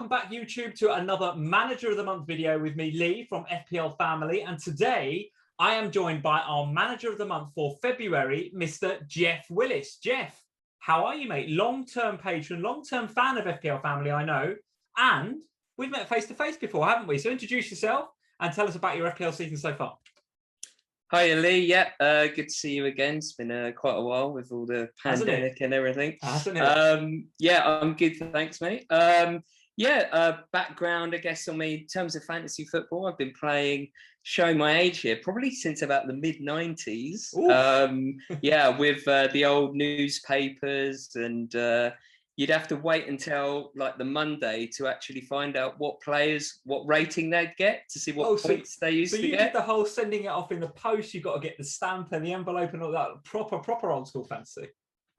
welcome back YouTube to another Manager of the Month video with me, Lee from FPL Family. And today I am joined by our Manager of the Month for February, Mr. Geoff Willis. Geoff, how are you, mate? Long-term patron, long-term fan of FPL Family, I know. And we've met face-to-face before, haven't we? So introduce yourself and tell us about your FPL season so far. Hi, Lee. Yeah, good to see you again. It's been quite a while with all the pandemic and everything. Hasn't it? Yeah, I'm good. Thanks, mate. Background, I guess, on me in terms of fantasy football, I've been playing, showing my age here, probably since about the mid-90s. With the old newspapers, and you'd have to wait until like the Monday to actually find out what players, what rating they'd get to see what points they used to get. So you did the whole sending it off in the post, you've got to get the stamp and the envelope and all that, proper old school fantasy.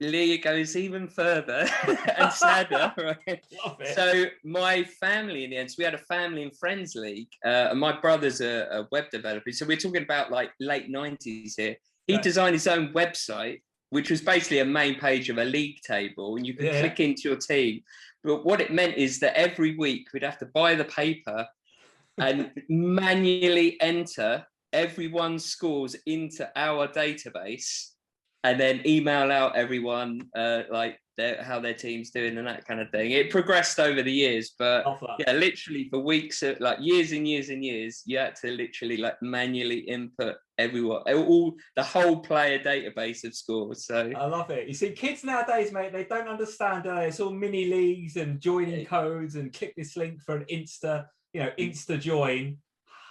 Lee, it goes even further and sadder, right? Love it. So my family, in the end, so we had a family and friends league, and my brother's a web developer. So we're talking about like late 90s here. He designed his own website, which was basically a main page of a league table, and you could click into your team. But what it meant is that every week we'd have to buy the paper and manually enter everyone's scores into our database, and then email out everyone how their team's doing and that kind of thing. It progressed over the years, but yeah, literally for weeks, like years and years and years, you had to literally like manually input everyone, the whole player database of scores. So I love it. You see, kids nowadays, mate, they don't understand. It's all mini leagues and joining codes and click this link for an Insta join.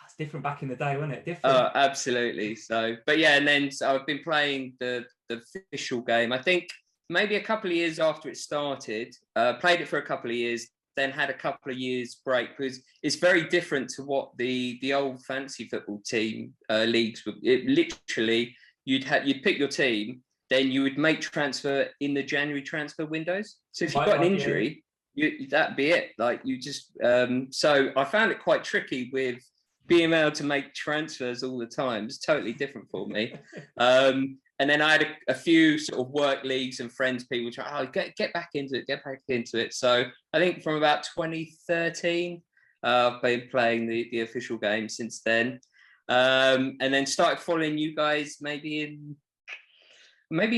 It's different back in the day, wasn't it? Different. Oh, absolutely. So, but yeah, and then I've been playing the official game. I think maybe a couple of years after it started, played it for a couple of years, then had a couple of years break, because it's very different to what the old fantasy football team leagues would. It literally, you'd pick your team, then you would make transfer in the January transfer windows. So if you've got an injury, that'd be it. Like you just, so I found it quite tricky with being able to make transfers all the time. It's totally different for me. And then I had a few sort of work leagues and friends, people try, get back into it. So I think from about 2013, I've been playing the official game since then. And then started following you guys maybe in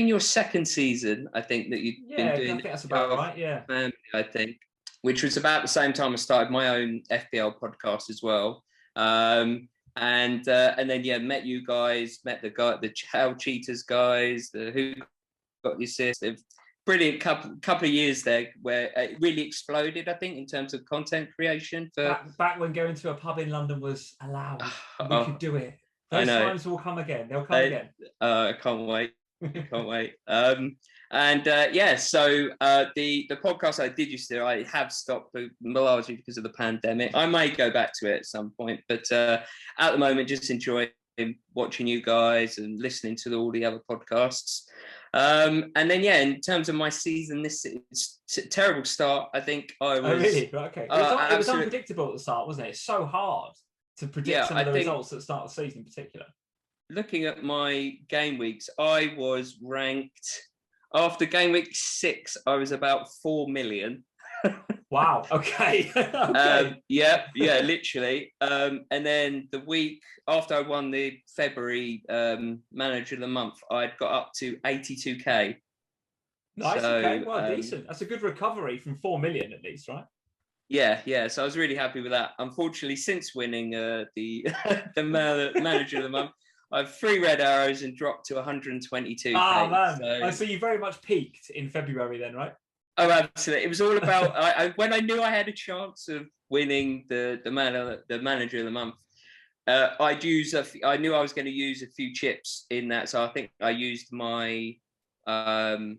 your second season, I think, that you've been doing. I think that's about right, yeah. Family, I think, which was about the same time I started my own FPL podcast as well. And then met you guys, met the How Cheaters guys, the Who Got the Assist. Brilliant couple of years there where it really exploded, I think, in terms of content creation. Back when going to a pub in London was allowed, we could do it. Those times will come again. They'll come again. I can't wait. Can't wait. So the podcast I did used to, I have stopped largely because of the pandemic. I may go back to it at some point, but at the moment, just enjoying watching you guys and listening to all the other podcasts. And then, in terms of my season, it's a terrible start. I think I was... Oh, really? Okay. It was unpredictable at the start, wasn't it? It's so hard to predict some of the results at the start of the season in particular. Looking at my game weeks, I was ranked, after game week 6, I was about 4 million. Wow. Okay. Literally. And then the week after I won the February Manager of the Month, I'd got up to 82k. Nice. So, okay. Well, decent. That's a good recovery from 4 million at least, right? Yeah. So I was really happy with that. Unfortunately, since winning the Manager of the Month, I've 3 red arrows and dropped to 122. Oh, man. So you very much peaked in February then, right? Oh, absolutely. It was all about, when I knew I had a chance of winning the Manager of the Month, I knew I was going to use a few chips in that. So I think I used my wild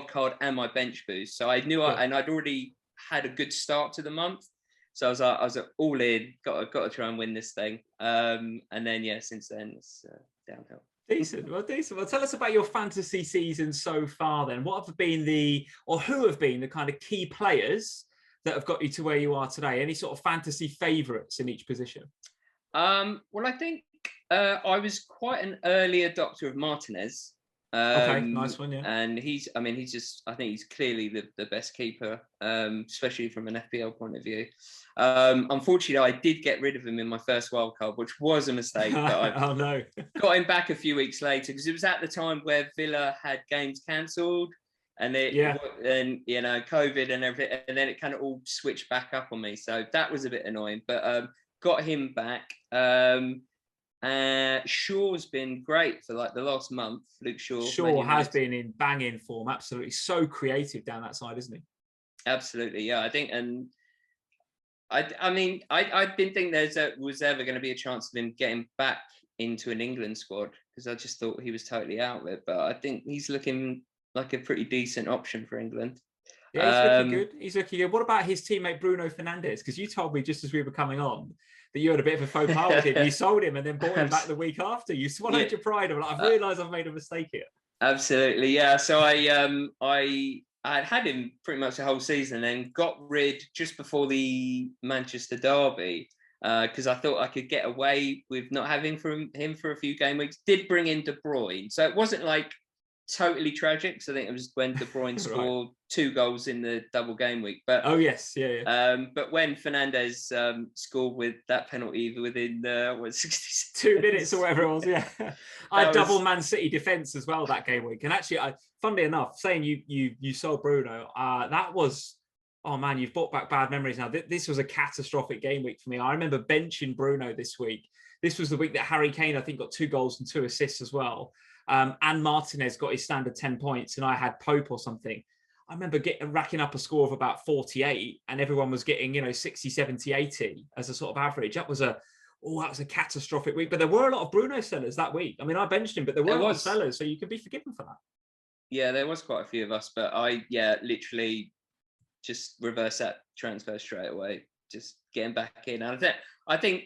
card and my bench boost. So I knew and I'd already had a good start to the month. So I was all in, got to try and win this thing. And then, since then, it's downhill. Decent. Well, tell us about your fantasy season so far then. What have been who have been the kind of key players that have got you to where you are today? Any sort of fantasy favourites in each position? Well, I think I was quite an early adopter of Martinez. Okay, nice one, yeah. And I think he's clearly the best keeper, especially from an FPL point of view. Unfortunately, I did get rid of him in my first wildcard, which was a mistake, but I oh no, got him back a few weeks later because it was at the time where Villa had games cancelled, and COVID and everything, and then it kind of all switched back up on me. So that was a bit annoying, but got him back. Shaw's been great for like the last month. Luke Shaw has been in banging form. Absolutely, so creative down that side, isn't he? Absolutely, yeah. I think, and I didn't think was ever going to be a chance of him getting back into an England squad because I just thought he was totally out of it. But I think he's looking like a pretty decent option for England. Yeah, he's looking good. He's looking good. What about his teammate Bruno Fernandes? Because you told me just as we were coming on that you had a bit of a faux pas with him. You sold him and then bought him back the week after. You swallowed your pride. I'm like, I've realised I've made a mistake here. Absolutely, yeah. So I had him pretty much the whole season and got rid just before the Manchester derby because I thought I could get away with not having him for a few game weeks. Did bring in De Bruyne, so it wasn't like totally tragic. So I think it was when De Bruyne scored 2 goals in the double game week. But oh yes, yeah. But when Fernandes scored with that penalty within 60 2 minutes or whatever it was, yeah. I had double Man City defence as well that game week, and actually, funnily enough, saying you sold Bruno, that was. Oh man, you've brought back bad memories now. This was a catastrophic game week for me. I remember benching Bruno this week. This was the week that Harry Kane, I think, got 2 goals and 2 assists as well. And Martinez got his standard 10 points, and I had Pope or something. I remember racking up a score of about 48, and everyone was getting 60, 70, 80 as a sort of average. That was a catastrophic week. But there were a lot of Bruno sellers that week. I mean, I benched him, but there were a lot of sellers, so you can be forgiven for that. Yeah, there was quite a few of us, but I literally just reverse that transfer straight away, just getting back in. And I think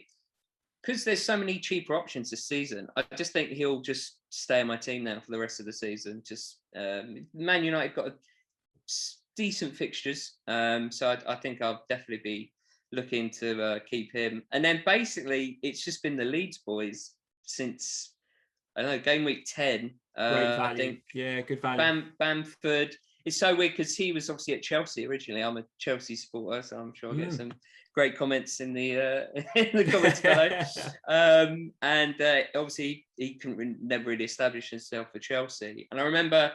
because there's so many cheaper options this season, I just think he'll just stay in my team now for the rest of the season. Just Man United got decent fixtures, so I think I'll definitely be looking to keep him. And then basically it's just been the Leeds boys since game week 10. Great value. I think, yeah, good value. Bamford. It's so weird because he was obviously at Chelsea originally. I'm a Chelsea supporter, so I'm sure I'll get some great comments in the comments below. And obviously he never really establish himself for Chelsea. And I remember,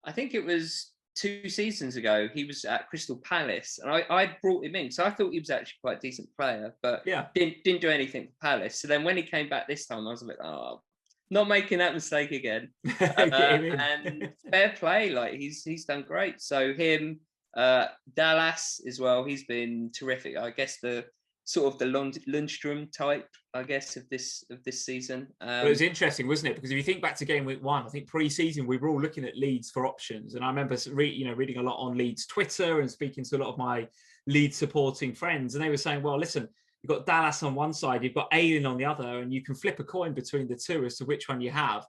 I think it was 2 seasons ago, he was at Crystal Palace, and I brought him in, so I thought he was actually quite a decent player, but didn't do anything for Palace. So then when he came back this time, I was like, not making that mistake again. And fair play, like he's done great. So him, Dallas as well, he's been terrific. I guess the sort of the Lundstrom type, I guess, of this season. Well, it was interesting, wasn't it? Because if you think back to game week 1, I think pre-season we were all looking at Leeds for options, and I remember reading a lot on Leeds Twitter and speaking to a lot of my Leeds supporting friends, and they were saying, well, listen, you've got Dallas on one side, you've got Ayling on the other, and you can flip a coin between the two as to which one you have.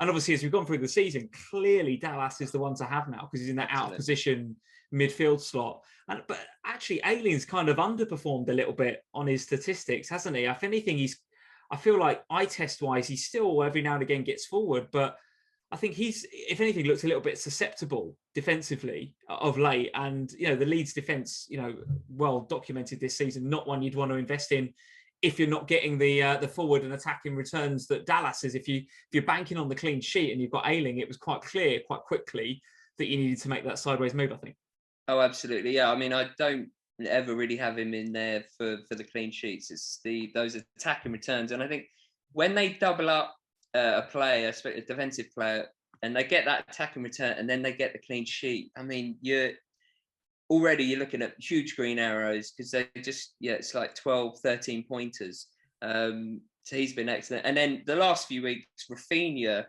And obviously, as we've gone through the season, clearly Dallas is the one to have now because he's in that out of position midfield slot. But actually, Ayling's kind of underperformed a little bit on his statistics, hasn't he? If anything, I feel like eye test wise, he still every now and again gets forward, but I think he's, if anything, looks a little bit susceptible defensively of late. And, the Leeds defence, well documented this season, not one you'd want to invest in if you're not getting the forward and attacking returns that Dallas is. If you're banking on the clean sheet and you've got Ayling, it was quite clear quite quickly that you needed to make that sideways move, I think. Oh, absolutely. Yeah. I mean, I don't ever really have him in there for the clean sheets. It's those attacking returns. And I think when they double up a player, a defensive player, and they get that attacking return and then they get the clean sheet, I mean, you're looking at huge green arrows because they just, it's like 12, 13 pointers. So he's been excellent. And then the last few weeks, Rafinha,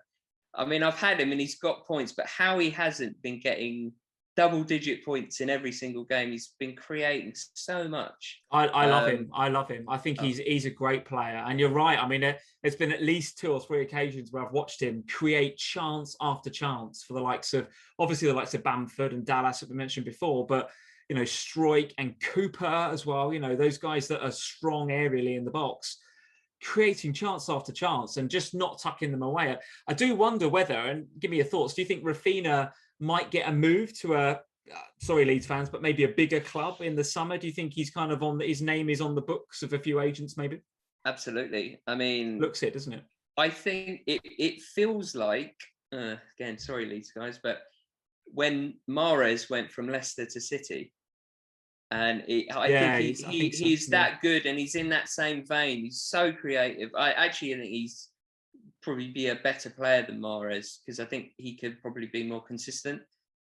I mean, I've had him and he's got points, but how he hasn't been getting double-digit points in every single game. He's been creating so much. I love him. I love him. I think he's a great player. And you're right. I mean, there's been at least 2 or 3 occasions where I've watched him create chance after chance for the likes of Bamford and Dallas that we mentioned before, but Struijk and Cooper as well. Those guys that are strong aerially in the box. creating chance after chance and just not tucking them away. I do wonder whether, and give me your thoughts, do you think Rafinha might get a move to a, sorry Leeds fans, but maybe a bigger club in the summer? Do you think he's kind of his name is on the books of a few agents maybe? Absolutely. I mean, looks it, doesn't it? I think it feels like, again, sorry Leeds guys, but when Mahrez went from Leicester to City, and I think he's that good, and he's in that same vein. He's so creative. I actually think he's probably be a better player than Mahrez, because I think he could probably be more consistent.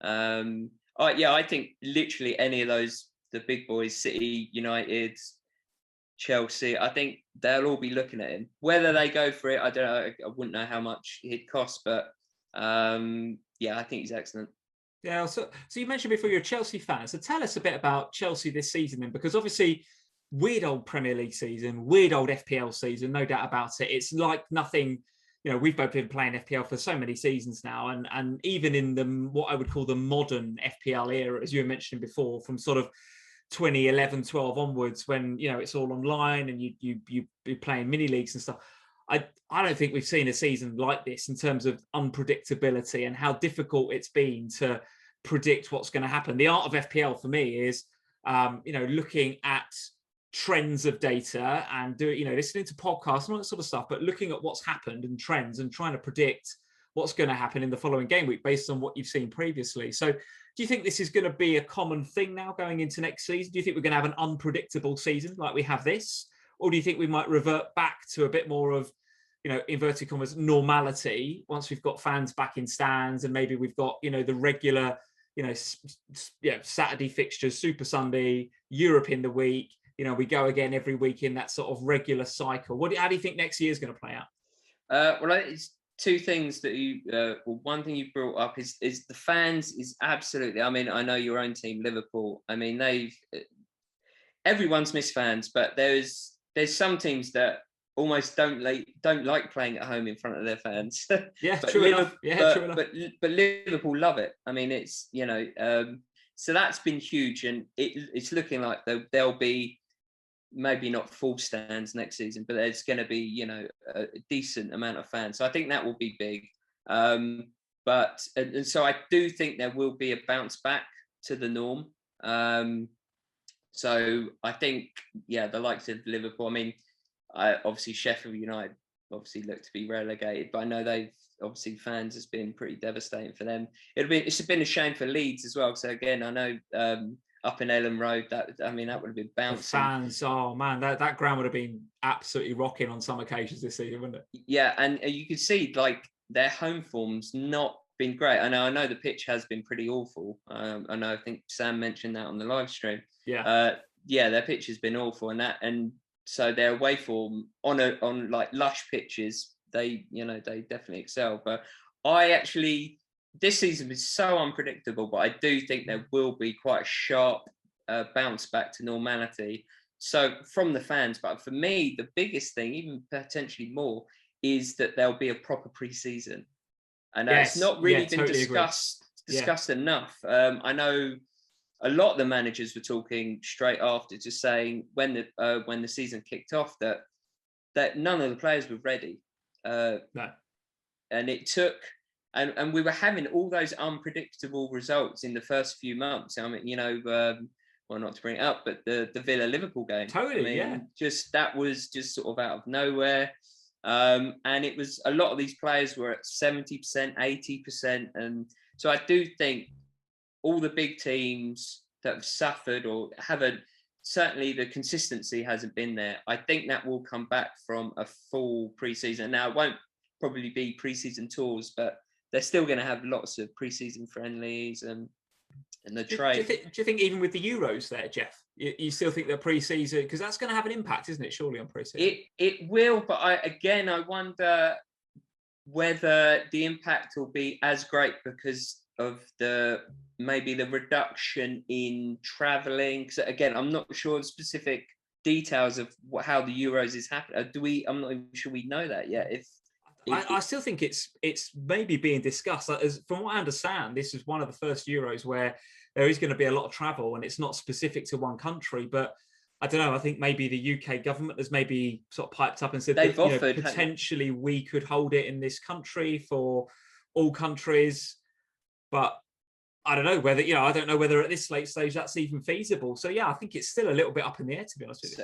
I think literally any of those, the big boys, City, United, Chelsea, I think they'll all be looking at him. Whether they go for it, I don't know. I wouldn't know how much he'd cost, but I think he's excellent. Yeah, so you mentioned before you're a Chelsea fan. So tell us a bit about Chelsea this season then, because obviously weird old Premier League season, weird old FPL season, no doubt about it. It's like nothing, we've both been playing FPL for so many seasons now. And even in the, what I would call the modern FPL era, as you were mentioning before, from sort of 2011, 12 onwards, when, it's all online and you be playing mini leagues and stuff. I don't think we've seen a season like this in terms of unpredictability and how difficult it's been to predict what's going to happen. The art of FPL for me is, looking at trends of data and listening to podcasts and all that sort of stuff, but looking at what's happened and trends and trying to predict what's going to happen in the following game week based on what you've seen previously. So do you think this is going to be a common thing now going into next season? Do you think we're going to have an unpredictable season like we have this? Or do you think we might revert back to a bit more of, inverted commas, normality once we've got fans back in stands and maybe we've got, the regular, Saturday fixtures, Super Sunday, Europe in the week, we go again every week in that sort of regular cycle. How do you think next year is going to play out? It's two things that one thing you brought up is the fans is absolutely, I mean, I know your own team, Liverpool. I mean, everyone's missed fans, but there's some teams that almost don't like playing at home in front of their fans. Yeah, true enough. Yeah, true enough. But Liverpool love it. I mean, it's so that's been huge, and it's looking like there'll be maybe not full stands next season, but there's going to be a decent amount of fans. So I think that will be big. But so I do think there will be a bounce back to the norm. So I think the likes of Liverpool. I mean, obviously Sheffield United obviously look to be relegated, but I know obviously fans has been pretty devastating for them. It's been a shame for Leeds as well. So again, I know up in Ellen Road, that would have been bouncing. The fans, oh man, that ground would have been absolutely rocking on some occasions this season, wouldn't it? Yeah, and you can see like their home form's not been great. I know the pitch has been pretty awful. I think Sam mentioned that on the live stream. Yeah. Their pitch has been awful, and so their away form on like lush pitches, they definitely excel. But this season was so unpredictable, but I do think there will be quite a sharp bounce back to normality. So from the fans, but for me, the biggest thing, even potentially more, is that there'll be a proper pre-season. And it's not really been discussed enough. I know a lot of the managers were talking straight after, just saying when the season kicked off that none of the players were ready. No. And it took, and we were having all those unpredictable results in the first few months. I mean, well, not to bring it up, but the Villa Liverpool game. Totally, that was just sort of out of nowhere. And it was a lot of these players were at 70%, 80%. And so I do think all the big teams that have suffered or haven't, certainly the consistency hasn't been there. I think that will come back from a full pre-season. Now, it won't probably be pre-season tours, but they're still going to have lots of pre-season friendlies and the trade. Do you think even with the Euros there, Geoff, you still think the pre-season, because that's going to have an impact, isn't it, surely, on pre-season? It will, but I wonder whether the impact will be as great because of maybe the reduction in travelling. Because again, I'm not sure the specific details of how the Euros is happening. I'm not even sure we know that yet. I still think it's maybe being discussed. From what I understand, this is one of the first Euros where there is going to be a lot of travel, and it's not specific to one country. But I don't know, I think maybe the UK government has maybe sort of piped up and said They've that, offered, potentially we could hold it in this country for all countries. But I don't know whether, I don't know whether at this late stage that's even feasible. So yeah, I think it's still a little bit up in the air, to be honest with you. So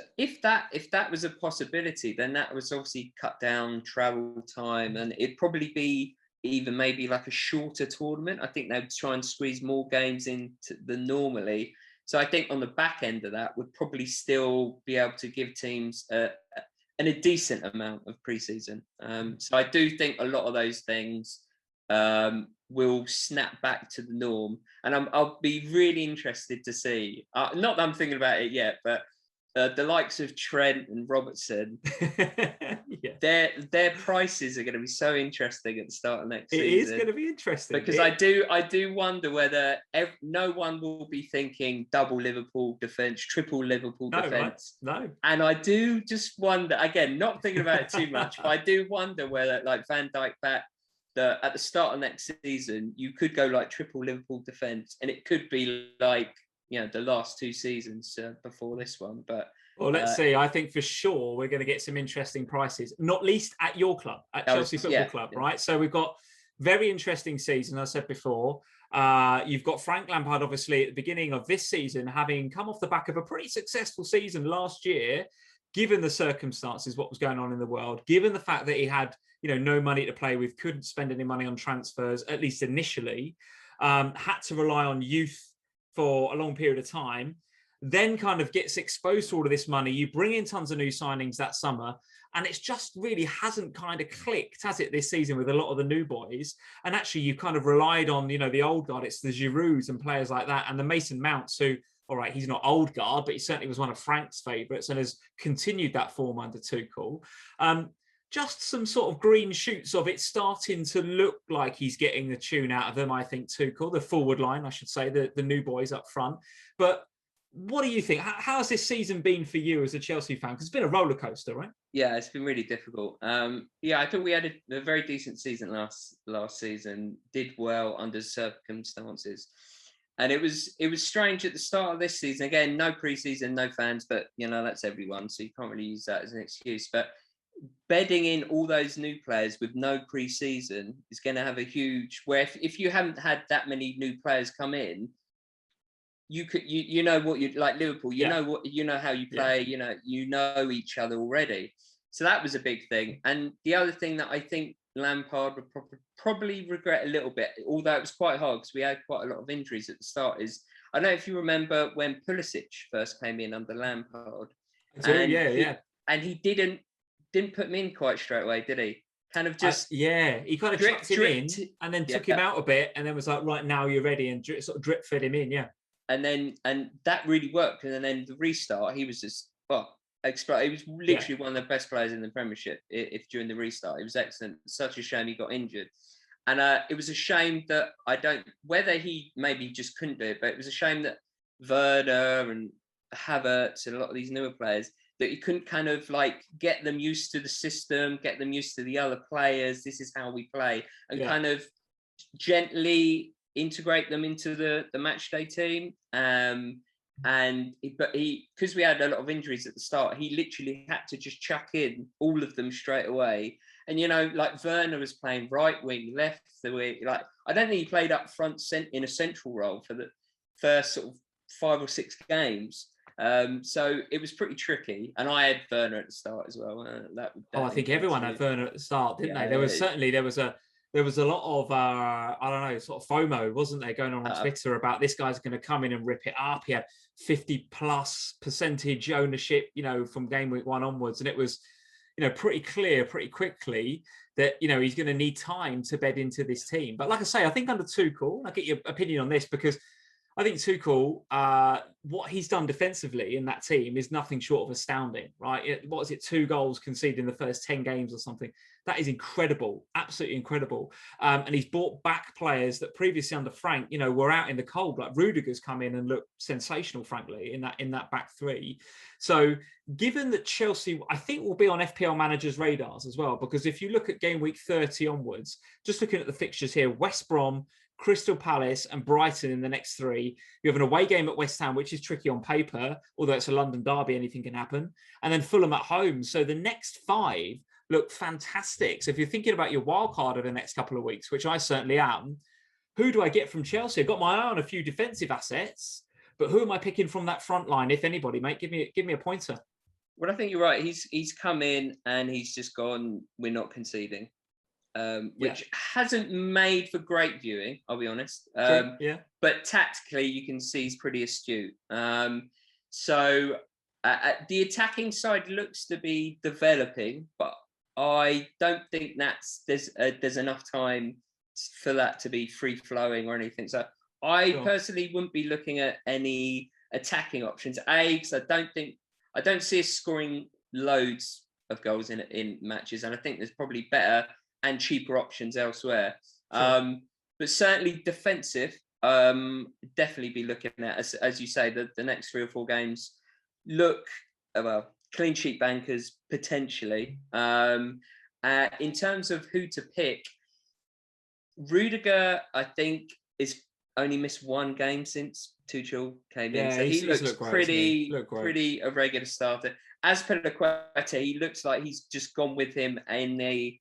if that was a possibility, then that was obviously cut down travel time, and it'd probably be even maybe like a shorter tournament. I think they'd try and squeeze more games into than normally. So I think on the back end of that, would probably still be able to give teams a decent amount of preseason. So I do think a lot of those things will snap back to the norm, and I'll be really interested to see. Not that I'm thinking about it yet, but the likes of Trent and Robertson, yeah. their prices are going to be so interesting at the start of next season. It is going to be interesting because I do wonder whether no one will be thinking double Liverpool defence, triple Liverpool defence. Right? No, and I do just wonder, again, not thinking about it too much, but I do wonder whether, like Van Dijk back, at the start of next season, you could go like triple Liverpool defence, and it could be like, the last two seasons before this one. But well, let's see. I think for sure we're going to get some interesting prices, not least at your club, at Chelsea Football Club, right? So we've got very interesting season, as I said before. You've got Frank Lampard, obviously, at the beginning of this season, having come off the back of a pretty successful season last year, given the circumstances, what was going on in the world, given the fact that he had, no money to play with, couldn't spend any money on transfers, at least initially, had to rely on youth for a long period of time, then kind of gets exposed to all of this money. You bring in tons of new signings that summer, and it's just really hasn't kind of clicked, has it, this season with a lot of the new boys? And actually, you kind of relied on, the old guard. It's the Girouds and players like that, and the Mason Mounts, who, all right, he's not old guard, but he certainly was one of Frank's favourites and has continued that form under Tuchel. Just some sort of green shoots of it starting to look like he's getting the tune out of them, I think, Tuchel, the forward line, I should say, the new boys up front. But what do you think? How has this season been for you as a Chelsea fan? Because it's been a roller coaster, right? Yeah, it's been really difficult. I thought we had a very decent season last season, did well under circumstances. And it was strange at the start of this season. Again, no preseason, no fans, but, that's everyone. So you can't really use that as an excuse. But bedding in all those new players with no pre-season is going to have a huge, where if you haven't had that many new players come in, you could what you like Liverpool, know how you play, you know each other already. So that was a big thing. And the other thing that I think Lampard would probably regret a little bit, although it was quite hard because we had quite a lot of injuries at the start, is I don't know if you remember when Pulisic first came in under Lampard. And he didn't put him in quite straight away, did he? Kind of just he kind of chucked him in and then took him out a bit, and then was like, right, now you're ready, and sort of drip fed him in, and that really worked. And then the restart, he was just he was literally one of the best players in the Premiership. If during the restart, it was excellent. Such a shame he got injured, and it was a shame that whether he maybe just couldn't do it, but it was a shame that Werner and Havertz and a lot of these newer players, that you couldn't kind of like get them used to the system, get them used to the other players. This is how we play, and kind of gently integrate them into the match day team. But because we had a lot of injuries at the start, he literally had to just chuck in all of them straight away. And like Werner was playing right wing, left the wing. Like I don't think he played up front in a central role for the first sort of 5 or 6 games. So it was pretty tricky, and I had Werner at the start as well. I think everyone had Werner at the start, didn't they? There was a lot of I don't know, sort of FOMO, wasn't there, going on Twitter about this guy's going to come in and rip it up. He had 50+% ownership, from game week 1 onwards, and it was, pretty clear pretty quickly that he's going to need time to bed into this team. But like I say, I think under Tuchel, I'll get your opinion on this, because I think Tuchel, what he's done defensively in that team is nothing short of astounding, right? 2 goals conceded in the first 10 games or something? That is incredible, absolutely incredible. And he's brought back players that previously under Frank, were out in the cold. Like Rudiger's come in and looked sensational, frankly, in that back 3. So given that Chelsea, I think, will be on FPL managers' radars as well, because if you look at game week 30 onwards, just looking at the fixtures here, West Brom, Crystal Palace and Brighton in the next 3. You have an away game at West Ham, which is tricky on paper, although it's a London derby, anything can happen. And then Fulham at home. So the next 5 look fantastic. So if you're thinking about your wild card over the next couple of weeks, which I certainly am, who do I get from Chelsea? I've got my eye on a few defensive assets, but who am I picking from that front line, if anybody, mate? Give me a pointer. Well, I think you're right. He's come in and he's just gone, we're not conceding. Which hasn't made for great viewing, I'll be honest. But tactically, you can see he's pretty astute. So the attacking side looks to be developing, but I don't think there's enough time for that to be free flowing or anything. So I personally wouldn't be looking at any attacking options. Because I don't see us scoring loads of goals in matches, and I think there's probably better and cheaper options elsewhere. But certainly defensive, definitely be looking at, as you say, the next 3 or 4 games look, clean sheet bankers potentially. In terms of who to pick, Rudiger, I think, is only missed 1 game since Tuchel came in. So he looks pretty a regular starter. As per Azpilicueta, he looks like he's just gone with him in the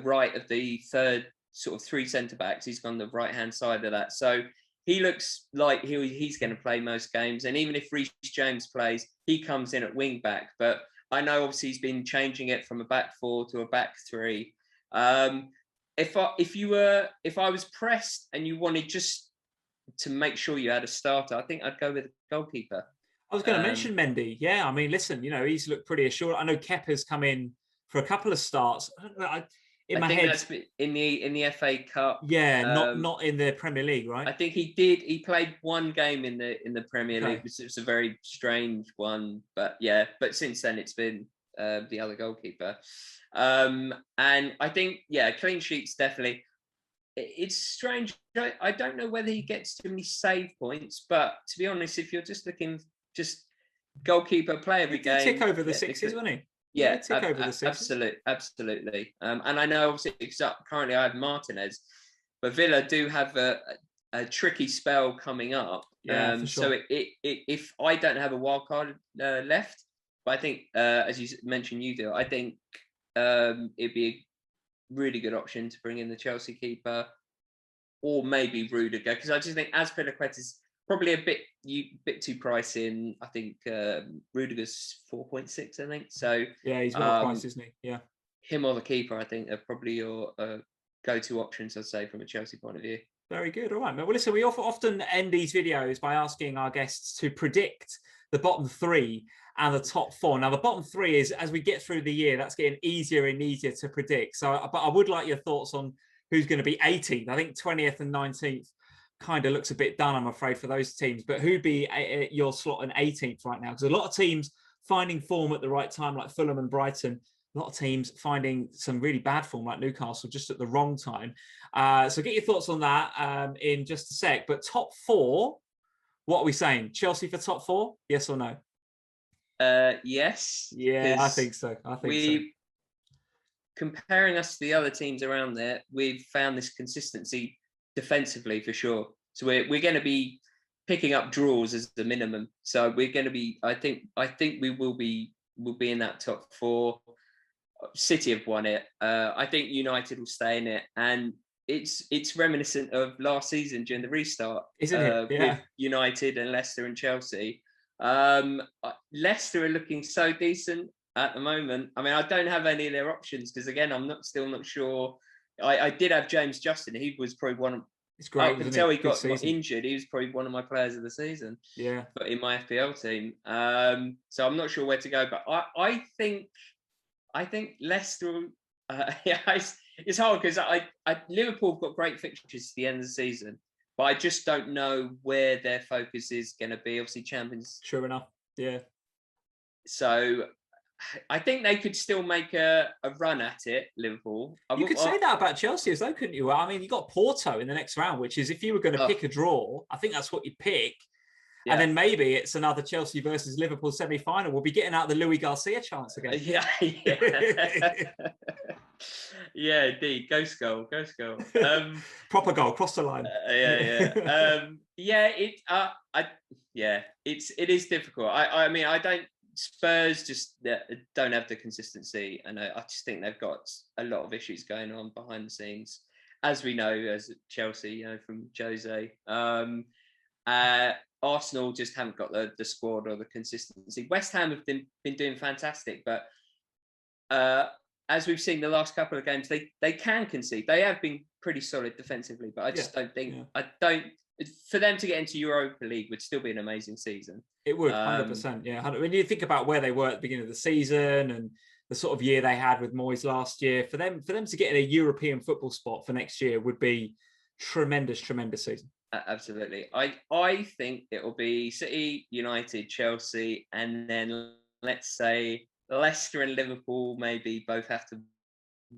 right of the third sort of 3 centre-backs. He's gone the right-hand side of that. So he looks like he's going to play most games. And even if Reece James plays, he comes in at wing-back. But I know obviously he's been changing it from a back 4 to a back 3. If I was pressed and you wanted just to make sure you had a starter, I think I'd go with a goalkeeper. I was going to mention Mendy. Yeah, I mean, listen, he's looked pretty assured. I know Kepa's come in for a couple of starts. I think that's in the FA Cup. Yeah, not in the Premier League, right? I think he did. He played 1 game in the Premier League. It was a very strange one, but since then it's been the other goalkeeper. And I think clean sheets definitely. It's strange. I don't know whether he gets too many save points, but to be honest, if you're just looking goalkeeper, play every game, tick over the 6s, wasn't he? Yeah, tick over the 6s. Absolutely. And I know obviously currently I have Martinez, but Villa do have a tricky spell coming up. Yeah, for sure. So if I don't have a wild card left, but I think as you mentioned, you do. I think it'd be a really good option to bring in the Chelsea keeper, or maybe Rudiger, because I just think Azpilicueta is probably a bit too pricey. I think Rudiger's 4.6, I think. So yeah, he's well priced, isn't he? Yeah, him or the keeper, I think, are probably your go-to options, I'd say, from a Chelsea point of view. Very good. All right, well, listen, we often end these videos by asking our guests to predict the bottom 3 and the top 4. Now, the bottom 3 is, as we get through the year, that's getting easier and easier to predict. So, but I would like your thoughts on who's going to be 18th. I think 20th and 19th kind of looks a bit done, I'm afraid, for those teams. But who'd be your slot in 18th right now? Because a lot of teams finding form at the right time, like Fulham and Brighton. A lot of teams finding some really bad form, like Newcastle, just at the wrong time. So get your thoughts on that in just a sec. But top 4, what are we saying? Chelsea for top 4? Yes or no? Yes. Yeah, I think so. Comparing us to the other teams around there, we've found this consistency defensively for sure. So we're going to be picking up draws as the minimum. So we're going to be. I think we will be in that top 4. City have won it. I think United will stay in it, and it's reminiscent of last season during the restart, isn't it? Yeah. With United and Leicester and Chelsea. Leicester are looking so decent at the moment. I mean, I don't have any of their options because, again, I'm still not sure. I did have James Justin. He was probably one of. It's great. Up until he got injured, he was probably one of my players of the season. Yeah. But in my FPL team, so I'm not sure where to go. But I think Leicester. It's hard because Liverpool have got great fixtures to the end of the season, but I just don't know where their focus is going to be. Obviously, Champions. Sure enough, yeah. So I think they could still make a run at it, Liverpool. You could say that about Chelsea as though, couldn't you? I mean, you got Porto in the next round, which is, if you were going to pick a draw, I think that's what you pick. Yeah. And then maybe it's another Chelsea versus Liverpool semi-final. We'll be getting out the Louis Garcia chance again. Yeah. Yeah, indeed. Ghost goal. Proper goal, cross the line. It is difficult. I mean, I don't. Spurs just don't have the consistency, and I just think they've got a lot of issues going on behind the scenes, as we know, as Chelsea, from Jose. Arsenal just haven't got the squad or the consistency. West Ham have been doing fantastic, but as we've seen the last couple of games, they can concede. They have been pretty solid defensively, but I just don't think for them to get into Europa League would still be an amazing season. It would, 100%. Yeah, 100%. When you think about where they were at the beginning of the season and the sort of year they had with Moyes last year, for them to get in a European football spot for next year would be tremendous season. Absolutely. I think it will be City, United, Chelsea, and then let's say Leicester and Liverpool maybe both have to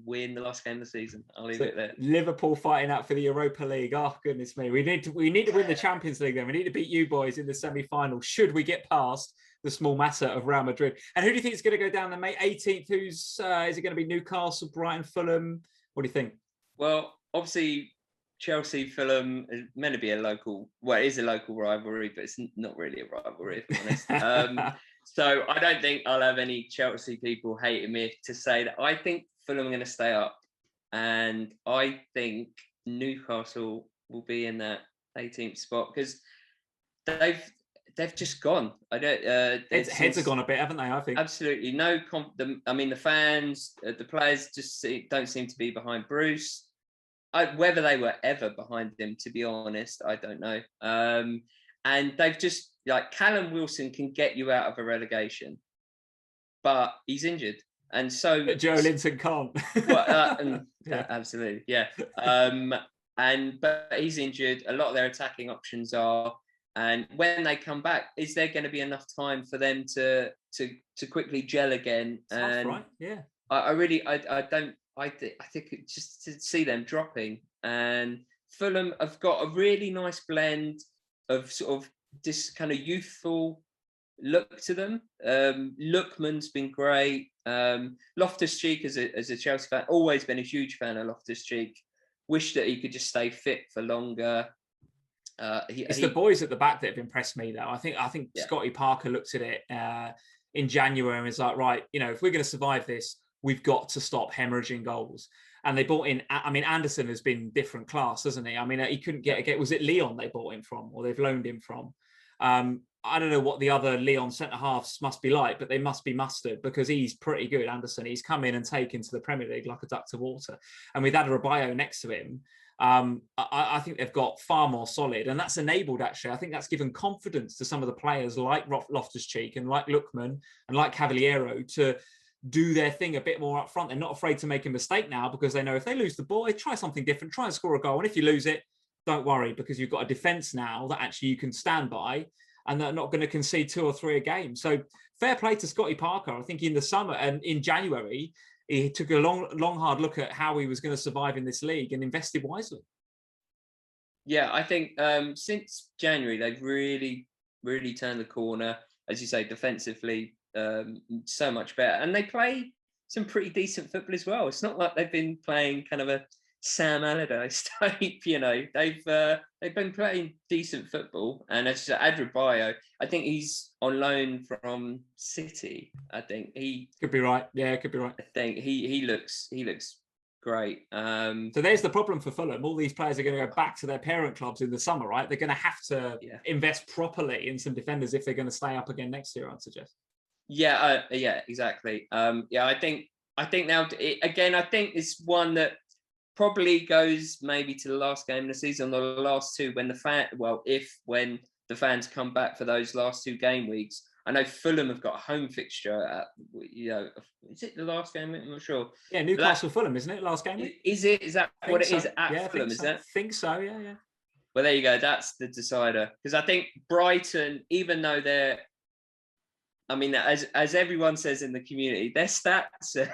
win the last game of the season. I'll leave it there. Liverpool fighting out for the Europa League. Oh goodness me, we need to win the Champions League. Then we need to beat you boys in the semi-final. Should we get past the small matter of Real Madrid? And who do you think is going to go down the 18th? Is it going to be Newcastle, Brighton, Fulham? What do you think? Well, obviously Chelsea, Fulham is meant to be a local. Well, it is a local rivalry, but it's not really a rivalry, if I'm honest. So I don't think I'll have any Chelsea people hating me to say that I think Fulham are going to stay up, and I think Newcastle will be in that 18th spot because they've just gone. I don't. Heads have gone a bit, haven't they? I think absolutely no. I mean, the fans, the players just don't seem to be behind Bruce. Whether they were ever behind him, to be honest, I don't know. And they've just Callum Wilson can get you out of a relegation, but he's injured. And so but Joe Linton can't. Absolutely, yeah. But he's injured. A lot of their attacking options are. And when they come back, is there going to be enough time for them to quickly gel again? That's right. Yeah. I think just to see them dropping, and Fulham have got a really nice blend of sort of this kind of youthful look to them. Lookman's been great. Loftus-Cheek as a Chelsea fan, always been a huge fan of Loftus-Cheek. Wish that he could just stay fit for longer. It's the boys at the back that have impressed me, though. I think Scotty Parker looked at it in January and was like, right, if we're going to survive this, we've got to stop hemorrhaging goals. And they bought in, Anderson has been different class, hasn't he? He couldn't get, was it Leon they bought him from, or they've loaned him from? I don't know what the other Leon centre-halves must be like, but they must be mustard because he's pretty good, Anderson. He's come in and taken to the Premier League like a duck to water. And with Adebayo next to him, I think they've got far more solid, and that's enabled, actually. I think that's given confidence to some of the players like Loftus-Cheek and like Lookman and like Cavaliero to do their thing a bit more up front. They're not afraid to make a mistake now because they know if they lose the ball, they try something different, try and score a goal. And if you lose it, don't worry, because you've got a defence now that actually you can stand by and they're not going to concede 2 or 3 a game. So fair play to Scotty Parker. I think in the summer and in January, he took a long, hard look at how he was going to survive in this league and invested wisely. Yeah, I think since January, they've really, really turned the corner. As you say, defensively, so much better. And they play some pretty decent football as well. It's not like they've been playing kind of a Sam Allardyce type, they've been playing decent football. And as you said, Adebayo, I think he's on loan from City. I think he could be right. Yeah, could be right. I think he looks great. So there's the problem for Fulham. All these players are going to go back to their parent clubs in the summer, right? They're going to have to invest properly in some defenders if they're going to stay up again next year, I'd suggest. Yeah, exactly. I think now I think it's one that probably goes maybe to the last game of the season or the last 2 when the fans come back for those last 2 game weeks. I know Fulham have got a home fixture at, is it the last game? I'm not sure. Yeah, Newcastle Fulham, isn't it? Last game week? Is it? Is that what it is at Fulham? Is it? I think so, yeah. Well, there you go. That's the decider. Because I think Brighton, even though they're, as everyone says in the community, their stats are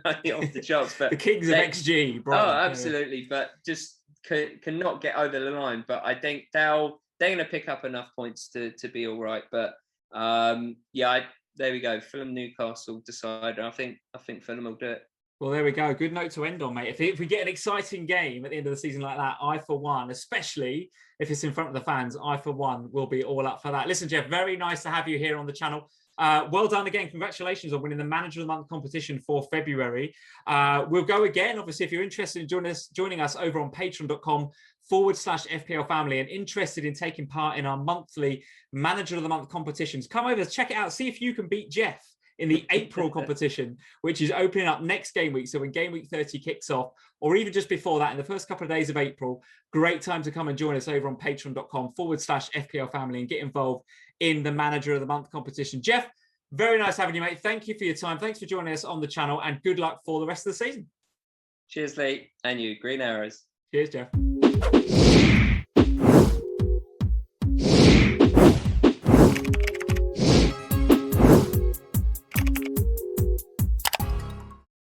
off the charts. But the kings of XG, Brighton. Oh, absolutely. But just cannot get over the line. But I think they're going to pick up enough points to be all right. But there we go. Fulham Newcastle decider. I think Fulham will do it. Well, there we go. Good note to end on, mate. If we get an exciting game at the end of the season like that, I, for one, especially if it's in front of the fans, I, for one, will be all up for that. Listen, Geoff, very nice to have you here on the channel. Well done again. Congratulations on winning the Manager of the Month competition for February. We'll go again. Obviously, if you're interested in joining us over on patreon.com/FPL Family and interested in taking part in our monthly Manager of the Month competitions, come over, check it out, see if you can beat Geoff in the April competition, which is opening up next game week. So when game week 30 kicks off, or even just before that, in the first couple of days of April, great time to come and join us over on patreon.com/FPL Family and get involved in the Manager of the Month competition. Geoff, very nice having you, mate. Thank you for your time. Thanks for joining us on the channel, and good luck for the rest of the season. Cheers, Lee. And you. Green arrows. Cheers, Geoff.